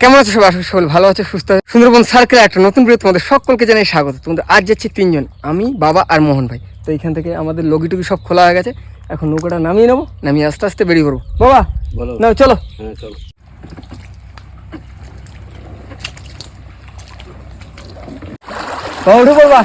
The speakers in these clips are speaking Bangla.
কেমন আছো সবাই? আশা করি সবাই ভালো আছে, সুস্থ আছে। সুন্দরবন সার্কেল একটা নতুন ভিডিও তোমাদের সকলকে জানাই স্বাগত। তোমাদের আজ যাচ্ছি তিনজন, আমি, বাবা আর মোহন ভাই। তো এইখান থেকে আমাদের লগি সব খোলা হয়ে গেছে। এখন নৌকাটা নামিয়ে নেবো, নামিয়ে আস্তে আস্তে বেরিয়ে পড়বো। বাবা বলো, নাও চলো। হ্যাঁ চলো। উঠে পড়বা।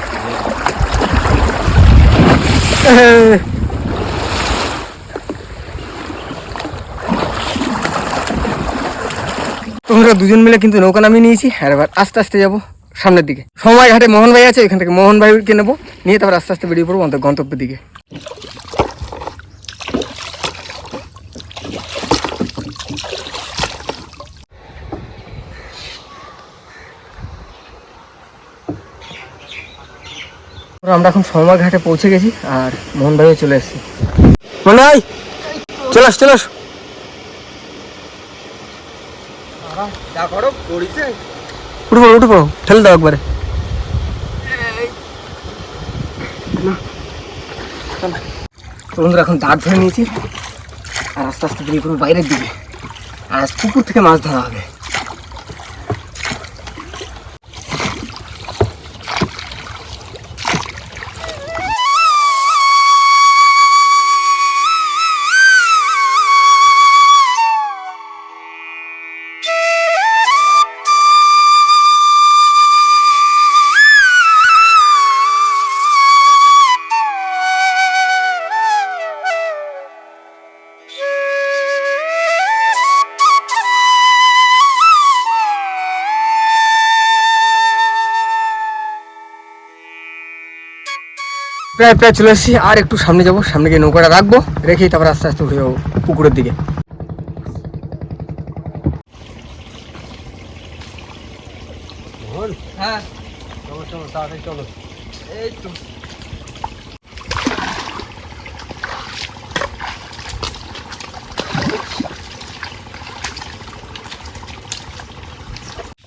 তোমরা দুজন মিলে কিন্তু নৌকা নামিয়ে নিয়েছি, আর এবার আস্তে আস্তে যাবো সামনের দিকে। সময় ঘাটে মোহন ভাই আছে, এখান থেকে মোহন ভাইকে নেবো, নিয়ে তারপর আস্তে আস্তে বেরিয়ে পড়বো আমাদের গন্তব্যের দিকে। আমরা এখন সময় ঘাটে পৌঁছে গেছি, আর মোহন ভাইও চলে এসেছি। মোহন ভাই চলে আস, চলে আস। উঠে পড়ো, উঠে পড়ো, ঠেলে দাও একবারে। বন্ধুরা এখন দাঁত ধরে নিয়েছি, আর আস্তে আস্তে বেরিয়ে পড়বো বাইরের দিকে। আর পুকুর থেকে মাছ ধরা হবে। প্রায় প্রায় চলে এসেছি, আর একটু সামনে যাবো। সামনে গিয়ে নৌকাটা রাখবো, রেখেই তারপর আস্তে আস্তে উঠে যাবো পুকুরের দিকে। হ্যাঁ চলো চলো, তাড়াতাড়ি চলো। এই তো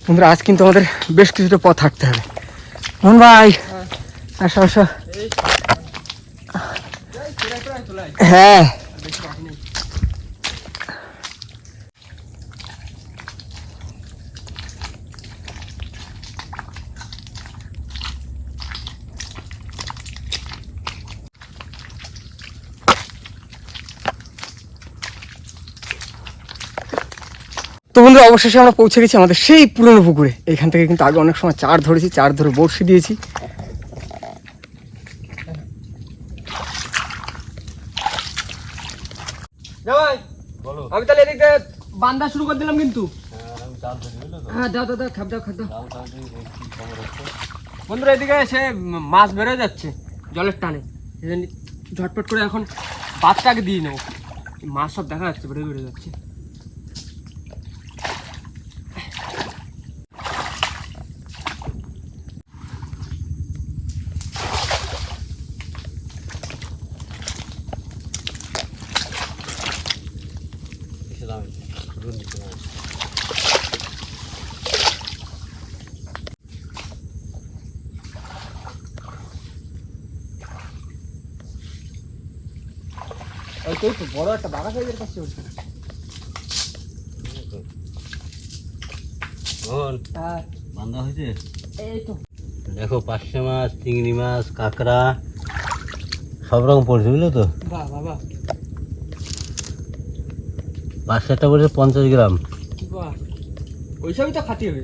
বন্ধুরা, আজ কিন্তু আমাদের বেশ কিছুটা পথ হাঁটতে হবে। মোহন ভাই আসো আসো। হ্যাঁ তো বন্ধুরা, অবশেষে আমরা পৌঁছে গেছি আমাদের সেই পুরনো পুকুরে। এখান থেকে কিন্তু আগে অনেক সময় চার ধরেছি, চার ধরে বড়শি দিয়েছি। আমি তাহলে এদিক দিয়ে বান্ধা শুরু করে দিলাম কিন্তু। হ্যাঁ দাও দাও দাও, খাপ দাও, খাপ দাও। বন্ধুরা এদিকে সে মাছ বেরোয় যাচ্ছে জলের টানে, ঝটপট করে এখন বাচ্চাকে দিয়ে নেবো। মাছ সব দেখা যাচ্ছে, বেরোয় বেরোয় যাচ্ছে। বড় একটা বাঘা সাইজের কাছে বান্ধা হয়েছে। দেখো পার্শে মাছ, চিংড়ি মাছ, কাঁকড়া সব রকম পড়ছে, বুঝলো তো। পার্শেটা পড়ছে 50 গ্রাম। ওই সবই তো খাতি হবে।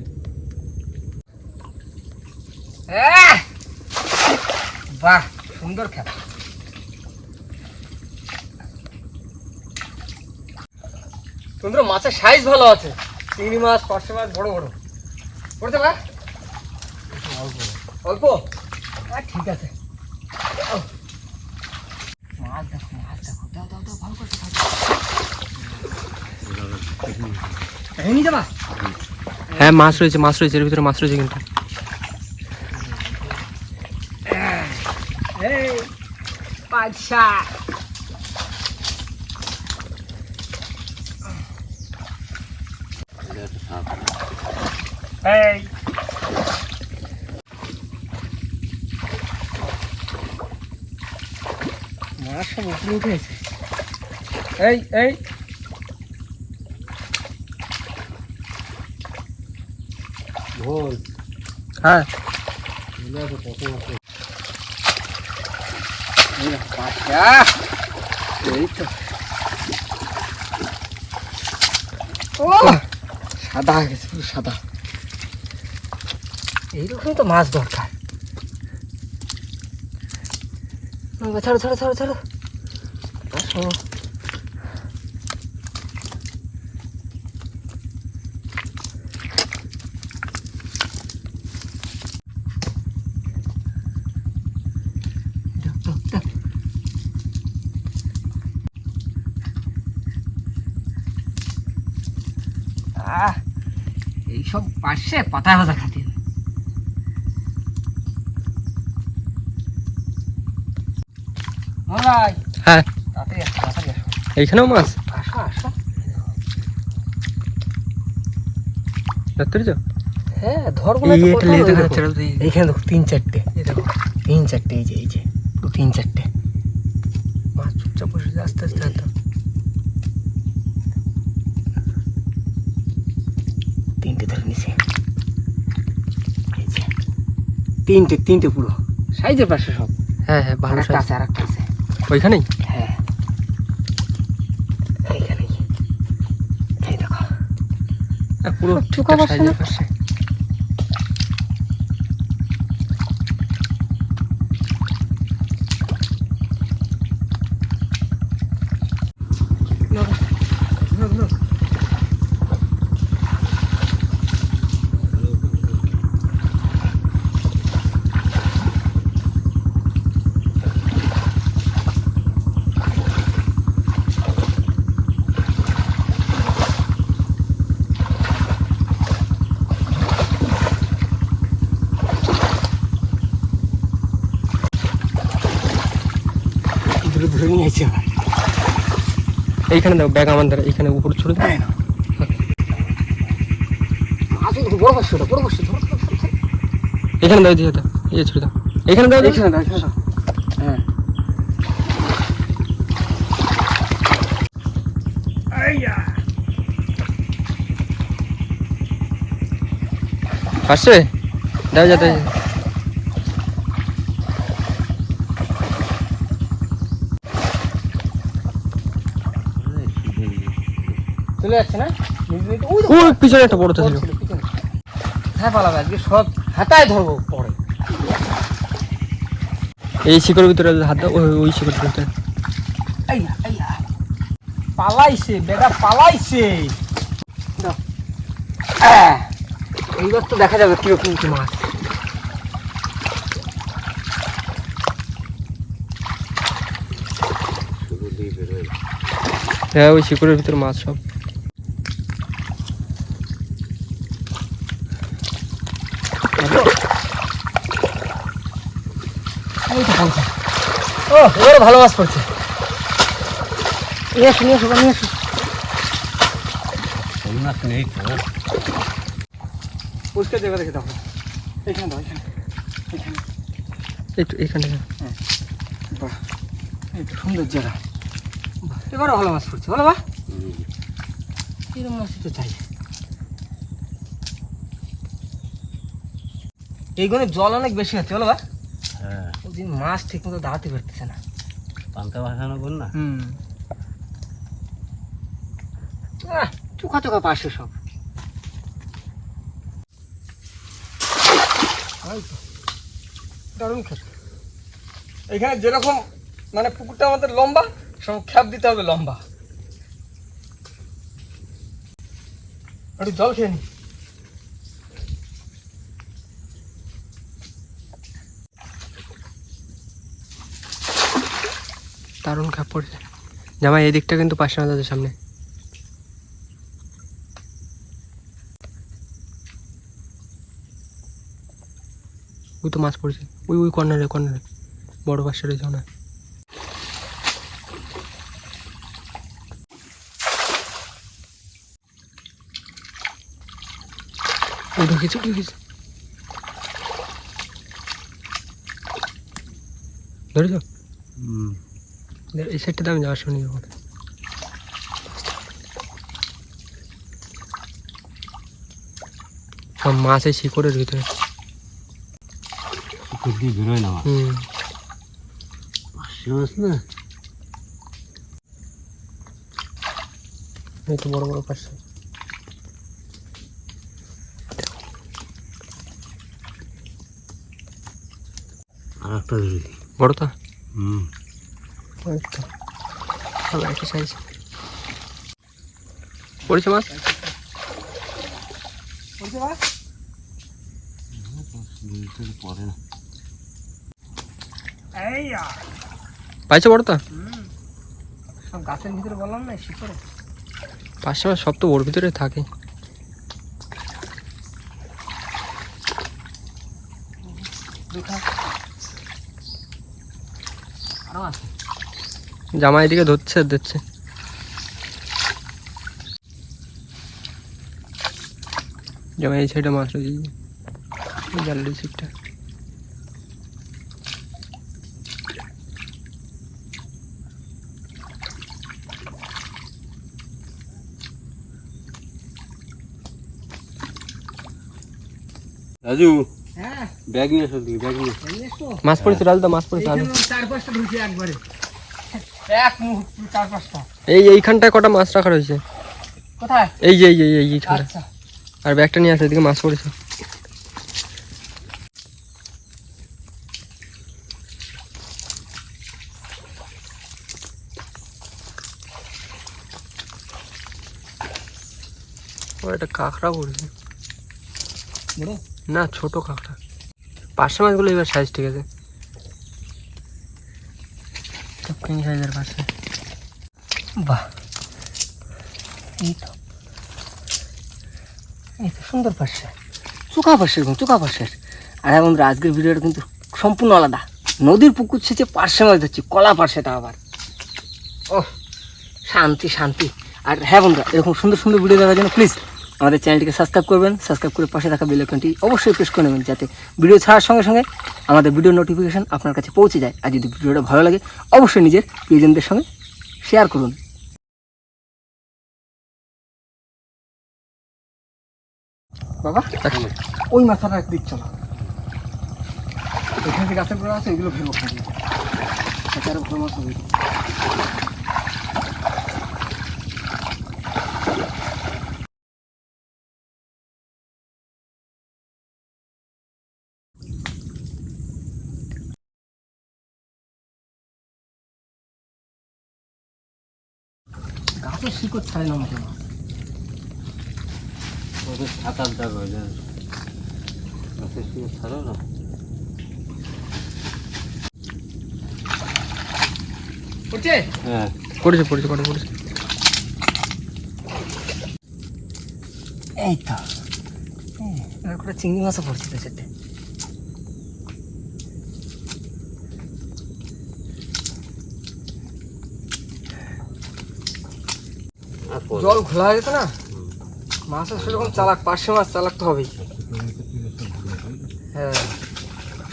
বাহ, সুন্দর খেলা। সুন্দর মাছের সাইজ ভালো আছে, চিংড়ি মাছ, পার্শে মাছ বড় বড় পড়তে পারে। অল্প ঠিক আছে। মাছ দেখো, মাছ দেখো, দাও দাও দাও, ভালো করে নিয়ে যাবা। হ্যাঁ মাছ রয়েছে, মাছ রয়েছে, এর ভিতরে মাছ রয়েছে কিন্তু। আচ্ছা এই মাছ সব উপরে উঠে এসে। এই এই ভোল হ্যাঁ চলে আসো কত আছে পাশা এই তো ও সাদা হয়ে গেছে পুরো সাদা এইরকমই তো মাছ দরকার ছাড়ো ছাড়ো ছাড়ো ছাড়ো আসো এইসব পাশে পাতা ভাজা খাতে হ্যাঁ এইখানেও মাছ আসো আসো ধরতে হ্যাঁ ধরবো না এইখানে দেখো 3-4টে এই দেখো 3-4টে এই যে পুরো 3-4টে মাছ চুপচাপ বসে আস্তে আস্তে হাঁটো 3টে ধরে নিছে এই যে 3টে পুরো সাইজের পাশে সব হ্যাঁ হ্যাঁ ভালো সাইজ আছে আরেকটা আছে ওইখানেই হ্যাঁ এইখানে এই দেখো পুরো টুকা সাইজের পাশে ধরে নিয়ে আসছে এইখানে দাও ব্যাগ আমার দ্বারা এইখানে উপর ছড়ে দেয় না বড় বসে এখানে দাও দিয়ে দাও এই ছড়ে দাও এখানে দাও হ্যাঁ আসছে দাও যাতে চলে যাচ্ছে না ওই পিছনে একটা বড় তো ছিল হ্যাঁ পালাবে আজকে সব হাতায় ধরবো পরে এই শিকড়ের ভিতরে হাত দাও ওই শিকড়ের ভিতরে পালাইছে বেটা পালাইছে এইবার তো দেখা যাবে কিরকম কি মাছ হ্যাঁ ওই শিকড়ের ভিতরে মাছ সব ও এবারে ভালো মাছ পড়ছে নিয়ে আসো মাছ নেই তো পরিষ্কার জায়গা দেখে দেখো এইখানে দাও এইখানে হ্যাঁ বাহ এই তো সুন্দর জায়গা এবারে ভালো মাছ পড়ছে বলো বা এরকম মাছ তো চাই এইখানে জল অনেক বেশি আছে বলো বা হ্যাঁ ওদিন মাছ ঠিক মতো দাঁড়াতে পারতেছে না পান্তা ভাসানো কর না চোখা পাশে সব দারুণ খেতে এখানে যেরকম মানে পুকুরটা আমাদের লম্বা সব খ্যাপ দিতে হবে লম্বা একটু জল খেয়ে নি দারুণ খ্যাপ পড়ছে জামাই এই দিকটা কিন্তু 500 হাজারের সামনে ওই তো মাছ পড়ছে ওই কর্নারে বড় পাশে রয়েছে না ঢুকেছে ধরেছ এই সাইডটাতে আমি যাওয়ার শুনি ওখানে সব মাছ এই শিকড়ের ভিতরে। শিকড় দিয়ে বেরোয় না মাছ। পার্শে মাছ না, এই তো বড় বড় পার্শে। আর একটা ধরে বড়টা একই সাইজ পড়েছে মাছ। পরে না। পাইছো বড়টা? সব গাছের ভিতরে বললাম না শিকড়ে। পার্শে মাছ সব তো ওর ভিতরে থাকে। জামা এদিকে ধরছে আর দিচ্ছে। জামা এই সাইডে মাছ রয়েছে, জালের সিটটা। রাজু হ্যাঁ ব্যাগ নিয়ে আসো, ব্যাগ নিয়ে এসো। মাছ পড়েছে রাজদা, মাছ পড়েছে। আলু এখানে 4-5টা ঢুকে একবারে এক মুখ 4-5টা। এইখানটায় কটা মাছ রাখা রয়েছে। কোথায়? এই যে এইখানটা। আচ্ছা আর ব্যাগটা নিয়ে আসে, এদিকে মাছ পড়েছে। ও একটা কাঁকড়া পড়েছে। বড় না, ছোট কাঁকড়া। পার্শে মাছগুলো এবার সাইজ ঠিক আছে, কিং সাইজের পার্শে। বাহ, এই তো সুন্দর পার্শে, চোখা পার্শে, চোখা পার্শে। আর হ্যাঁ বন্ধুরা, আজকের ভিডিওটা কিন্তু সম্পূর্ণ আলাদা। নদীর পুকুর ছেঁচে পার্শে মাছ ধরছি, কলা পার্শেটা আবার। ও শান্তি শান্তি। আর হ্যাঁ বন্ধুরা, এরকম সুন্দর সুন্দর ভিডিও দেখার জন্য প্লিজ আমাদের চ্যানেলটিকে সাবস্ক্রাইব করবেন। সাবস্ক্রাইব করে পাশে থাকা বেল আইকনটি অবশ্যই প্রেস করে নেবেন, যাতে ভিডিও ছাড়ার সঙ্গে সঙ্গে আমাদের ভিডিও নোটিফিকেশন আপনার কাছে পৌঁছে যায়। আর যদি ভিডিওটা ভালো লাগে অবশ্যই নিজের প্রিয়জনদের সঙ্গে শেয়ার করুন। বাবা ওই মাথাটা একদিক চলো, এখানে যে গাছের গোড়া আছে এগুলো ভেবো খাবি, আরো ভালো মাছ হবে। গাছের শিকড় ছাড়ে না আমাকে মাছ। ওদের সাঁতার দাগ হয়ে যায়, গাছের শিকড় ছাড়ো না। পড়ছে? হ্যাঁ পড়েছে পড়েছে কটা পড়েছে। এই তো আর করে চিংড়ি মাছও পড়ছে তো সেটা। জল খোলা হয়ে যেত না, মাছের সেরকম চালাক, পার্শে মাছ চালাক তো হবেই। হ্যাঁ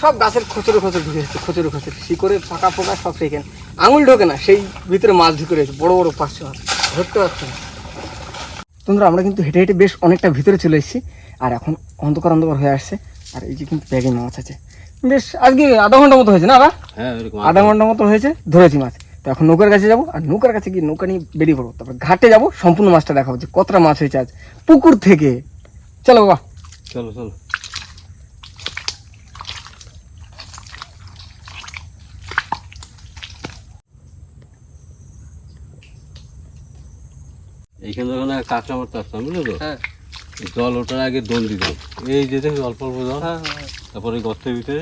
সব গাছের খোঁচরে খোঁচরে ঢুকে যাচ্ছে, খোঁচরে খোঁচরে শিকড়ে ফাঁকা ফোঁকা সব সেখানে আঙুল ঢোকে না, সেই ভিতরে মাছ ঢুকে রয়েছে, বড় বড় পার্শে মাছ ধরতে পারছে না। তোমরা আমরা কিন্তু হেঁটে হেঁটে বেশ অনেকটা ভিতরে চলে এসেছি, আর এখন অন্ধকার অন্ধকার হয়ে আসছে। আর এই যে কিন্তু ব্যাগে মাছ আছে, বেশ আজকে আধা ঘন্টা মতো হয়েছে না বা? হ্যাঁ ওরকম আধা ঘন্টা মতো হয়েছে ধরেছি মাছ। তো এখন নৌকার কাছে যাবো, আর নৌকার কাছে গিয়ে নৌকা নিয়ে বেরিয়ে পড়বো, তারপর ঘাটে যাবো, সম্পূর্ণ মাছটা দেখাবো যে কতটা মাছ হয়েছে আজ পুকুর থেকে। চলো বাবা। চলো চলো। এইখানে যখন কাঁকড়া মারতে আসতাম বুঝলো তো, হ্যাঁ জল ওঠার আগে দোল দিতাম, এই যে দেখি অল্প অল্প জল, হ্যাঁ তারপরে গর্তের ভিতরে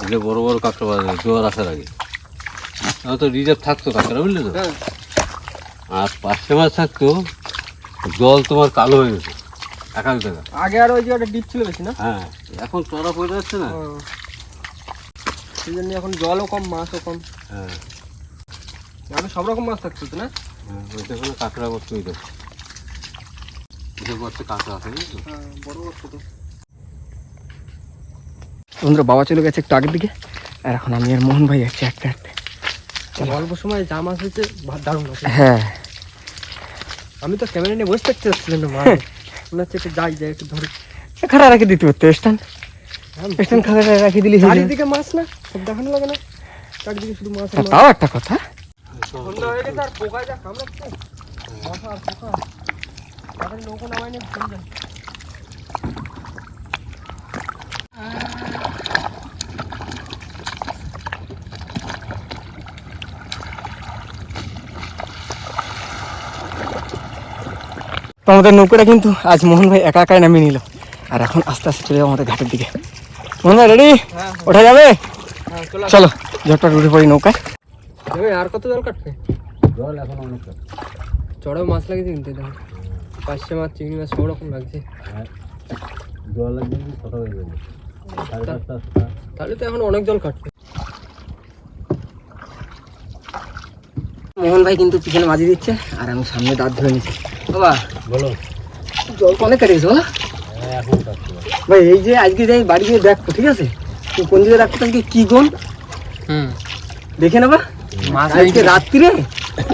এগুলো বড় বড় কাঁকড়া পাওয়া যায় জোয়ার আসার আগে। তো রিজার্ভ থাকতো কাঁকড়া বুঝলে তো, হ্যাঁ। আর পার্শে মাছ থাকতো, জল তোমার কালো হয়ে গেছে একাল টাকা। আগে আর ওই যে একটা ডিপ ছিল বেশি না? হ্যাঁ এখন চড়া পড়ে যাচ্ছে না। সেই জন্য এখন জলও কম, মাছও কম। হ্যাঁ আগে সব রকম মাছ থাকতো তো না? হ্যাঁ ওইটা কোনো কাঁকড়া করতে হইতো, করতে কাঁকড়া আছে বুঝলো। হ্যাঁ বড় বড় ছোট। বন্ধুরা বাবা চলে গেছে একটু আগের দিকে, আর এখন আমি আর মোহন ভাই যাচ্ছি একটা একটা। অল্প সময় যা মাছ হয়েছে দারুণ আছে। হ্যাঁ আমি তো ক্যামেরা নিয়ে বসে থাকতে চাচ্ছিলাম না, মাছ মনে হচ্ছে একটু যাই একটু ধরি। খাঁকা রাখি দিতে পারতো স্ট্যান্ড খাঁকা রাখি দিলি চারিদিকে মাছ না, সব দেখানো লাগে না, চারিদিকে শুধু মাছ। তাও একটা কথা। সন্ধ্যা হয়ে গেছে আর পোকা যা কামড়াচ্ছে, মশা আর পোকা, তাদের নৌকো নামাই নিয়ে চলে যায়। তো আমাদের নৌকাটা কিন্তু আজ মোহন ভাই একা একাই নামিয়ে নিল, আর এখন আস্তে আস্তে চলে যাবো আমাদের ঘাটের দিকে। মোহন ভাই রেডি? ওঠা যাবে? চলো ঝটপট উঠে পড়ি নৌকায়। আর কত জল কাটবে? জল এখন অনেক চড়াও মাছ লাগেছে কিন্তু, দেখো পার্শে মাছ, চিংড়ি মাছ সব রকম লাগছে। জল লাগবে সকাল হয়ে যাবে 7:30 তাহলে তো এখন অনেক জল কাটবে। মোহন ভাই কিন্তু পিছনে মাঝি দিচ্ছে আর আমি সামনে দাঁত ধরে নিচ্ছি। বাবা বলো। জল তো অনেক কেটেছে বলো এখন কাটতে ভাই। এই যে আজকে যাই বাড়ি গিয়ে দেখো, ঠিক আছে? তুই কোন দিকে রাখতো আজকে কি গুণ দেখে নেবা। মাছ আজকে রাত্রিরে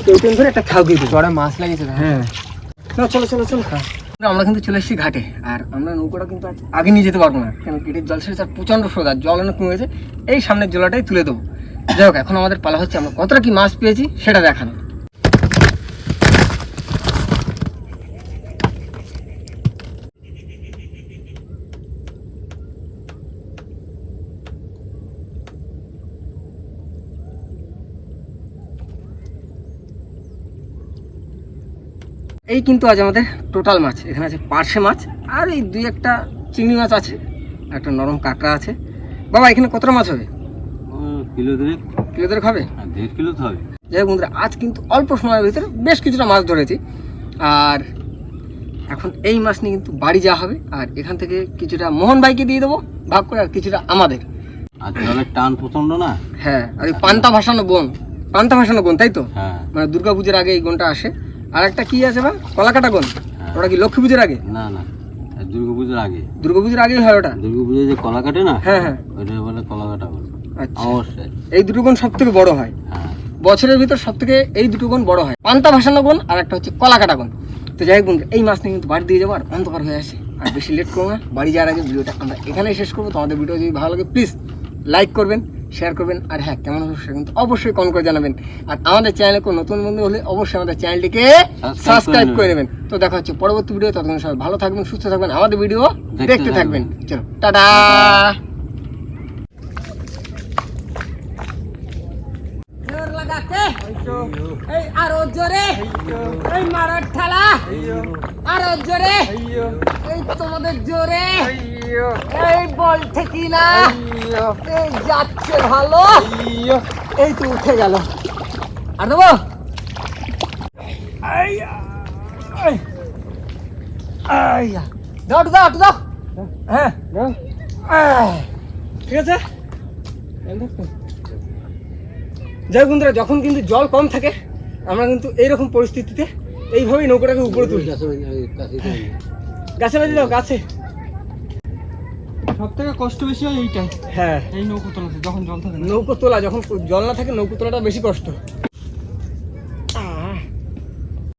কেউ ধরে একটা খাও কিন্তু চড়ে মাছ লাগিয়েছে। হ্যাঁ না, চলো চলো চলো। আমরা কিন্তু চলে এসেছি ঘাটে, আর আমরা নৌকাটা কিন্তু আজ আগে নিয়ে যেতে পারবো না, কেন গেটের জল সেটা প্রচণ্ড স্রোত, আর জল অনেক কমে গেছে। এই সামনের জলাটাই তুলে দেবো। যাই হোক, এখন আমাদের পালা হচ্ছে আমরা কতটা কি মাছ পেয়েছি সেটা দেখানো। এই কিন্তু আজ আমাদের টোটাল মাছ এখানে আছে পার্শে মাছ, আর এই দুই একটা চিংড়ি মাছ আছে, একটা নরম কাঁকড়া আছে। বাবা এখানে কতটা মাছ হবে? কিলো ধরে খাবে? 1.5 কিলো তো হবে। যাই হোক বন্ধুরা, আজ কিন্তু অল্প সময়ের ভিতরে বেশ কিছুটা মাছ ধরেছি, আর এখন এই মাছ নিয়ে কিন্তু বাড়ি যাওয়া হবে। আর এখান থেকে কিছুটা মোহন ভাইকে দিয়ে দেবো ভাগ করে, আর কিছুটা আমাদের। আর জলের টান প্রচন্ড না। হ্যাঁ, আর ওই পান্তা ভাসানো বোন, তাই তো? হ্যাঁ। মানে দুর্গা পুজোর আগে এই গোনটা আসে। আর একটা কি আছে বা কলাকাটা গোন, ওটা কি লক্ষ্মী পুজোর আগে? না না, দুর্গাপুজোর আগে। দুর্গাপুজোর আগেই হয় ওটা। দুর্গাপুজোয় যে কলা কাটে না, হ্যাঁ হ্যাঁ, ওইটা বলে কলা কাটা বলে। আচ্ছা, অবশ্যই। এই দুটো গুণ সব থেকে বড় হয় হ্যাঁ। বছরের ভিতর, সব থেকে এই দুটো গুণ বড় হয়, পান্তা ভাসানো গুণ আর একটা হচ্ছে কলাকাটা গুণ। তো যাই হোক বন্ধুরা, এই মাছ নিয়ে কিন্তু বাড়ি দিয়ে যাবো, আর অন্ধকার হয়ে আসে। আর বেশি লেট করবো না, বাড়ি যাওয়ার আগে ভিডিওটা আমরা এখানেই শেষ করবো। তোমাদের ভিডিও যদি ভালো লাগে প্লিজ লাইক করবেন, শেয়ার করবেন, আর হ্যাঁ কেমন হলো সেটা কিন্তু অবশ্যই কমেন্ট করে জানাবেন। আর আমাদের চ্যানেলে কোনো নতুন বন্ধু হলে অবশ্যই আমাদের চ্যানেলটিকে সাবস্ক্রাইব করে নেবেন। তো দেখা হচ্ছে পরবর্তী ভিডিও, ততক্ষণ সবাই ভালো থাকবেন, সুস্থ থাকবেন, আমাদের ভিডিও দেখতে থাকবেন। চলো টাটা। এই আরো জোরে, এই মারার ঠালা আরো জোরে, এই তোমাদের জোরে, এই বল ঠেকি না, এই যাচ্ছে ভালো, এই তো উঠে গেল। আর দেবো দাও দাও দাও। হ্যাঁ ঠিক আছে। যাই বন্ধুরা, যখন কিন্তু জল কম থাকে আমরা কিন্তু এইরকম পরিস্থিতিতে এইভাবেই নৌকাটাকে উপরে তুলি। গাছে বাজি দাও, গাছে। সব থেকে কষ্ট বেশি হয় এইটাই, হ্যাঁ, এই নৌকো তোলাতে, যখন জল থাকে না। নৌকো তোলা, যখন জল না থাকে নৌকো তোলাটা বেশি কষ্ট।